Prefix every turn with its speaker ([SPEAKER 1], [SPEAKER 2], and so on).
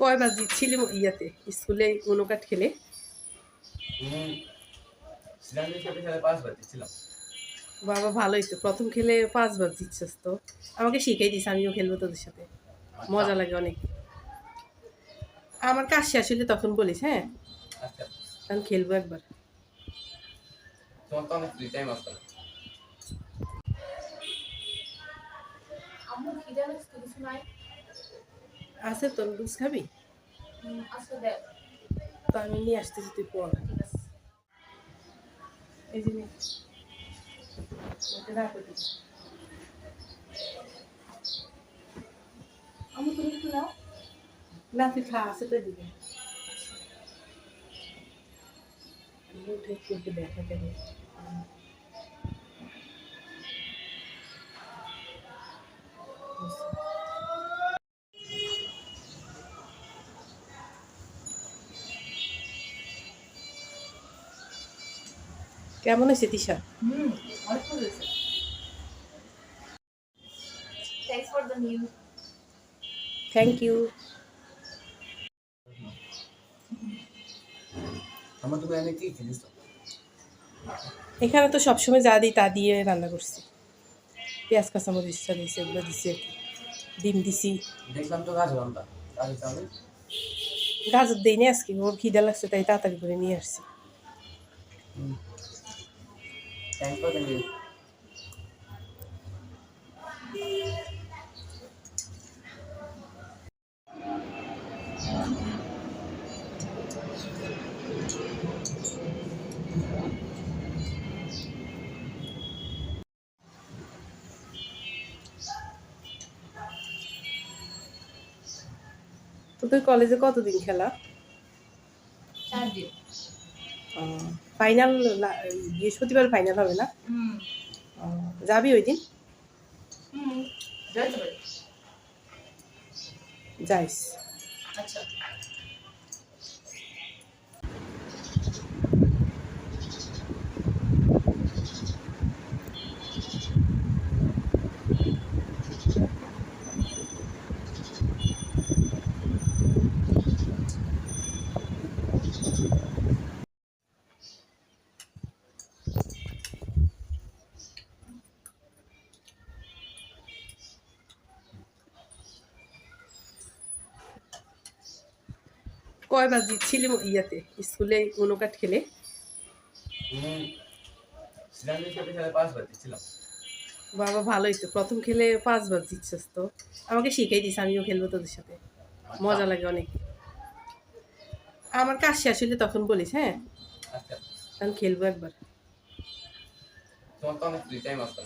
[SPEAKER 1] কয়বার জিতছিলি ইয়াতে স্কুলে উনোকাট খেলে? বাবা ভালোই তো, প্রথম খেলে 5 বার জিতছিস তো। আমাকে শিখাই দিস, আমিও খেলবো তোদের সাথে, মজা লাগে অনেক। আমার কাজ শেষ হলে তখন বলিস, হ্যাঁ? তখন খেলবো একবার।
[SPEAKER 2] তোমার তো অনেক ফ্রি টাইম আছে।
[SPEAKER 3] আম্মু খিদে লাগছে, কিছু নাই?
[SPEAKER 1] আছে তোর দুধ খাবি?
[SPEAKER 3] আচ্ছা দেখ,
[SPEAKER 1] তো আমি নিয়ে আসতেছি, তুই পড়।
[SPEAKER 3] ঠিক আছে।
[SPEAKER 1] এই যে নে। এটা রাখো তুই।
[SPEAKER 3] আম্মু তুমি একটু নাও।
[SPEAKER 1] না তুই খা, আছে তো এদিকে। উঠে একটু দেখা কেন? কেমন হয়েছে তিশা?
[SPEAKER 3] অনেক ভালো হয়েছে। Thanks for the new.
[SPEAKER 1] Thank you.
[SPEAKER 2] আমার তো এনে কি খেলিস?
[SPEAKER 1] এখানে তো সবসময় যা দিই তা দিয়ে রান্না করছি। পেঁয়াজ কাঁচামরিচ দিয়েছি, এগুলো দিছি, ডিম দিছি।
[SPEAKER 2] দেখলাম তো গাছ রান্না গাছ তাহলে
[SPEAKER 1] গাজর দিই নি আজকে, ওর খিদে লাগছে তাই তাড়াতাড়ি করে নিয়ে আসছি।
[SPEAKER 2] Thank for the new.
[SPEAKER 1] তোদের কলেজে কতদিন খেলা?
[SPEAKER 3] 4 দিন।
[SPEAKER 1] ফাইনাল বৃহস্পতিবার ফাইনাল হবে না? যাবি ওই দিন?
[SPEAKER 3] যাইতে পারি।
[SPEAKER 1] যাইস।
[SPEAKER 3] আচ্ছা।
[SPEAKER 1] কয়বার জিতছিলি ইয়াতে স্কুলে উনোকাট খেলে? বাবা ভালোই তো, প্রথম খেলে 5 বার জিতছিস তো। আমাকে শিখাই দিস, আমিও খেলবো তোদের সাথে, মজা লাগে অনেক। আমার কাজ শেষ হলে তখন বলিস, হ্যাঁ? তখন খেলবো একবার।
[SPEAKER 2] তোমার তো অনেক ফ্রি টাইম আছে।